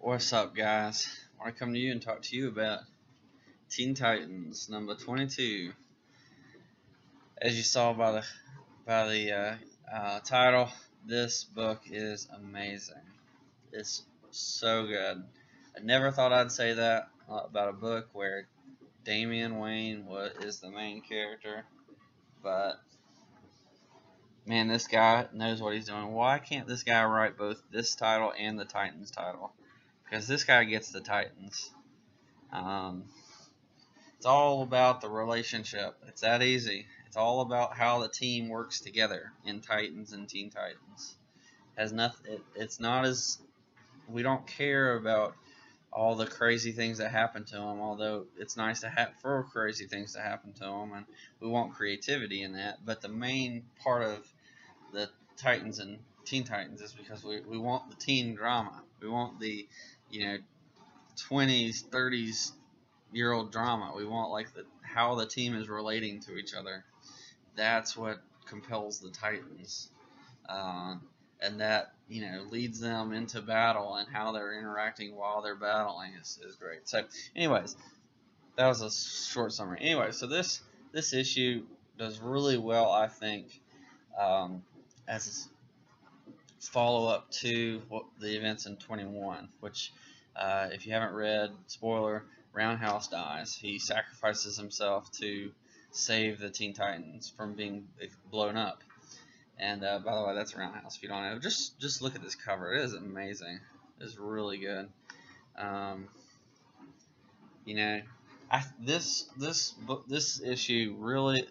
What's up, guys? I want to come to you and talk to you about Teen Titans number 22. As you saw by the title, this book is amazing. It's so good. I never thought I'd say that about a book where Damian Wayne is the main character, but man, this guy knows what he's doing. Why can't this guy write both this title and the Titans title? Because this guy gets the Titans. It's all about the relationship. It's that easy. It's all about how the team works together in Titans and Teen Titans. Has nothing. It's not as we don't care about all the crazy things that happen to them. Although it's nice to have for crazy things to happen to them, and we want creativity in that. But the main part of the Titans and Teen Titans is because we want the teen drama. We want the 20s, 30s year old drama. We want how the team is relating to each other. That's what compels the Titans, and that leads them into battle, and how they're interacting while they're battling is great. So, anyways, that was a short summary. Anyway, so this issue does really well, I think, as follow up to the events in 21, which, if you haven't read, spoiler, Roundhouse dies. He sacrifices himself to save the Teen Titans from being blown up. And by the way, that's Roundhouse. If you don't know, just look at this cover. It is amazing. It's really good. This issue really,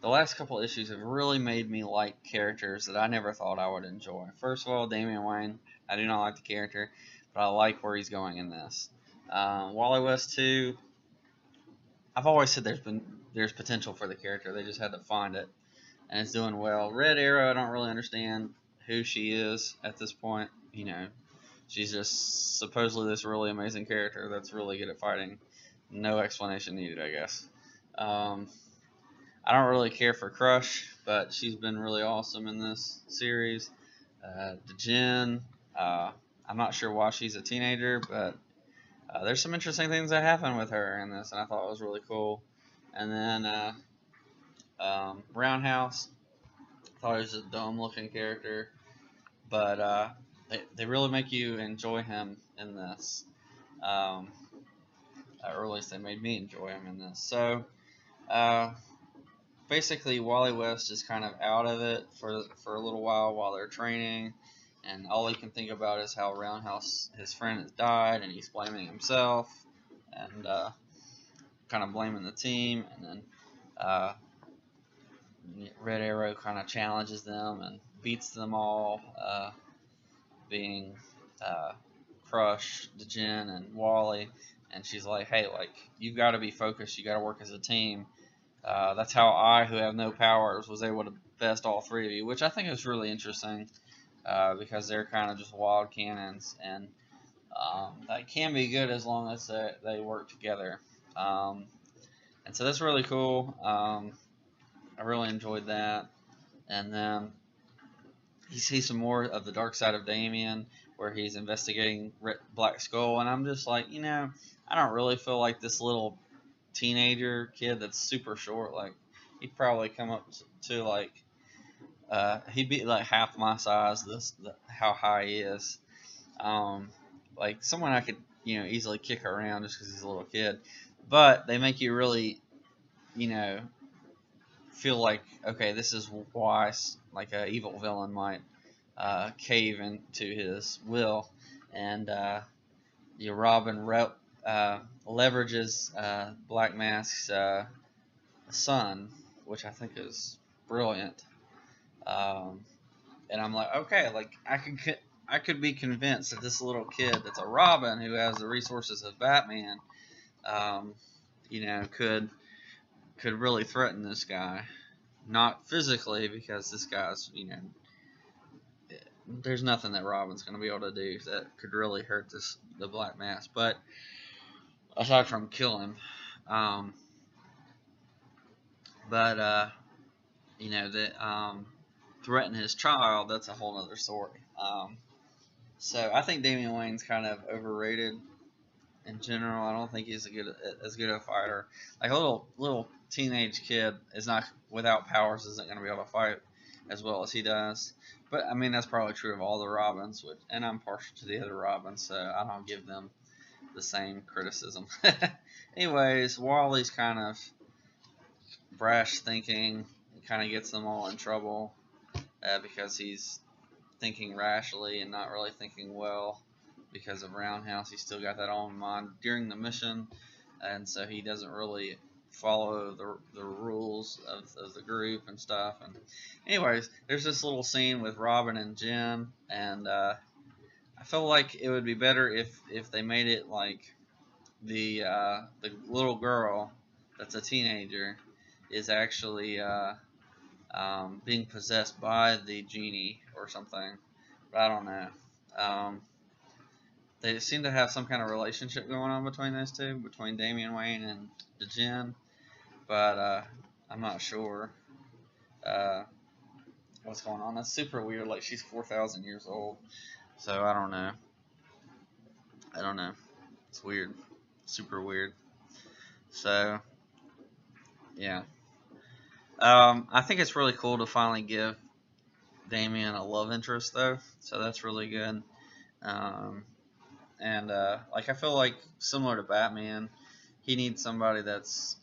the last couple issues have really made me like characters that I never thought I would enjoy. First of all, Damian Wayne. I do not like the character, but I like where he's going in this. Wally West too. I've always said there's potential for the character. They just had to find it, and it's doing well. Red Arrow, I don't really understand who she is at this point. She's just supposedly this really amazing character that's really good at fighting. No explanation needed, I guess. I don't really care for Crush, but she's been really awesome in this series. Djinn, I'm not sure why she's a teenager, but there's some interesting things that happen with her in this, and I thought it was really cool. And then Roundhouse, I thought he was a dumb-looking character, but they really make you enjoy him in this. Or at least they made me enjoy him in this. So basically, Wally West is kind of out of it for a little while they're training. And all he can think about is how Roundhouse, his friend, has died, and he's blaming himself, and kind of blaming the team. And then Red Arrow kind of challenges them and beats them all, being Crush, Djinn, and Wally. And she's like, "Hey, you've got to be focused. You got to work as a team. That's how I, who have no powers, was able to best all three of you," which I think is really interesting. Because they're kind of just wild cannons, and that can be good as long as they work together. And so that's really cool. I really enjoyed that. And then you see some more of the dark side of Damian, where he's investigating Black Skull, and I'm just like, I don't really feel like this little teenager kid that's super short. He'd probably come up to he'd be like half my size. How high he is. Someone I could easily kick around just because he's a little kid. But they make you really feel like, okay, this is why an evil villain might cave into his will. And Robin leverages Black Mask's son, which I think is brilliant. And I'm like, okay, I could be convinced that this little kid that's a Robin who has the resources of Batman, could really threaten this guy. Not physically, because this guy's, there's nothing that Robin's going to be able to do that could really hurt the Black Mask. But aside from kill him, threaten his child, that's a whole other story. So I think Damian Wayne's kind of overrated in general. I don't think he's as good a fighter. Like a little teenage kid is not without powers isn't going to be able to fight as well as he does. But I mean that's probably true of all the Robins, and I'm partial to the other Robins, so I don't give them the same criticism. Anyways, Wally's kind of brash thinking, kind of gets them all in trouble because he's thinking rashly and not really thinking well because of Roundhouse. He's still got that on mind during the mission, and so he doesn't really follow the rules of the group and stuff. And anyways, there's this little scene with Robin and Jen, and I feel like it would be better if they made it like the little girl that's a teenager is actually being possessed by the genie or something. But I don't know. They seem to have some kind of relationship going on between those two, between Damian Wayne and Djinn, but I'm not sure what's going on. That's super weird. Like she's 4,000 years old, so I don't know. I don't know. It's weird, super weird. So yeah, I think it's really cool to finally give Damian a love interest though, so that's really good. Um, and like I feel like similar to Batman, he needs somebody that's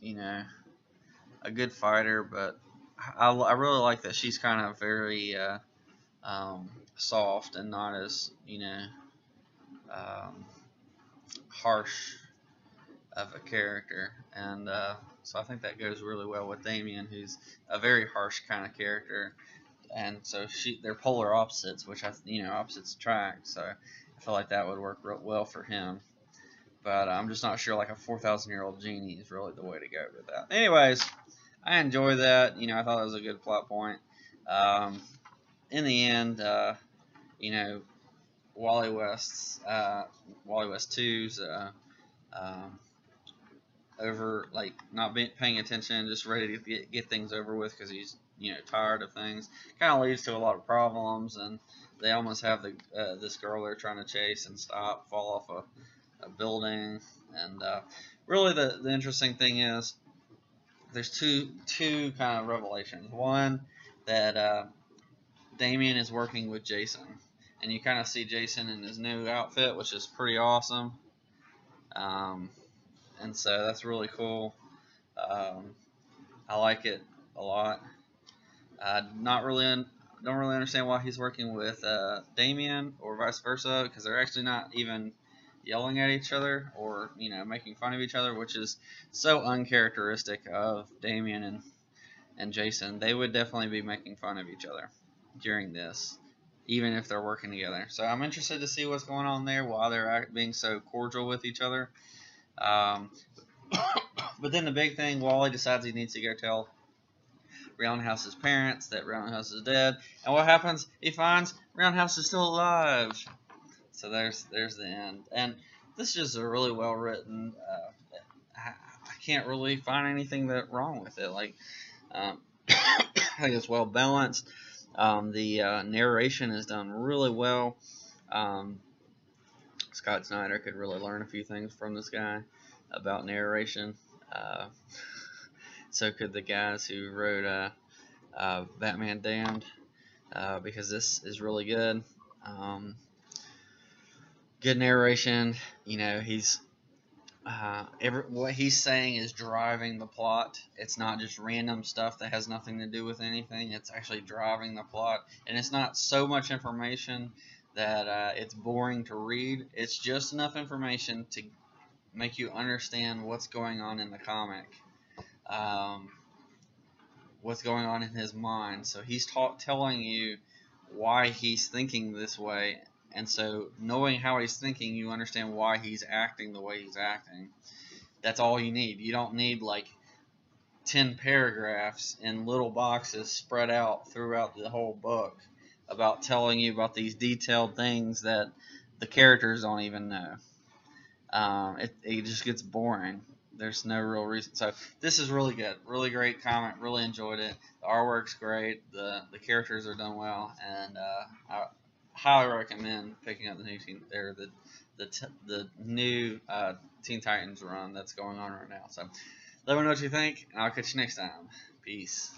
a good fighter, but I really like that she's kind of very soft and not as um, harsh of a character, and so I think that goes really well with Damian, who's a very harsh kind of character, and so they're polar opposites, which opposites attract. So I feel like that would work real well for him. But I'm just not sure like a 4,000-year-old genie is really the way to go with that. Anyways, I enjoy that. I thought it was a good plot point. In the end, Wally West 2's over like not paying attention, just ready to get things over with because he's tired of things. Kind of leads to a lot of problems, and they almost have this girl they're trying to chase and stop fall off a building. And really, the interesting thing is there's two kind of revelations. One that Damian is working with Jason, and you kind of see Jason in his new outfit, which is pretty awesome. And so that's really cool. I like it a lot. Don't really understand why he's working with Damian or vice versa, because they're actually not even yelling at each other or making fun of each other, which is so uncharacteristic of Damian and Jason. They would definitely be making fun of each other during this, even if they're working together. So I'm interested to see what's going on there, why they're being so cordial with each other. But then the big thing, Wally decides he needs to go tell Roundhouse's parents that Roundhouse is dead. And what happens? He finds Roundhouse is still alive. So there's the end. And this is just a really well written. I can't really find anything wrong with it. Like I think it's well balanced. The narration is done really well. Scott Snyder could really learn a few things from this guy about narration. So could the guys who wrote Batman Damned, because this is really good. Good narration. He's what he's saying is driving the plot. It's not just random stuff that has nothing to do with anything. It's actually driving the plot, and it's not so much information that it's boring to read. It's just enough information to make you understand what's going on in the comic, what's going on in his mind. So he's telling you why he's thinking this way, and so knowing how he's thinking, you understand why he's acting the way he's acting. That's all you need. You don't need like 10 paragraphs in little boxes spread out throughout the whole book about telling you about these detailed things that the characters don't even know. It just gets boring. There's no real reason. So this is really good. Really great comic. Really enjoyed it. The artwork's great. The characters are done well. And I highly recommend picking up the new the new Teen Titans run that's going on right now. So let me know what you think, and I'll catch you next time. Peace.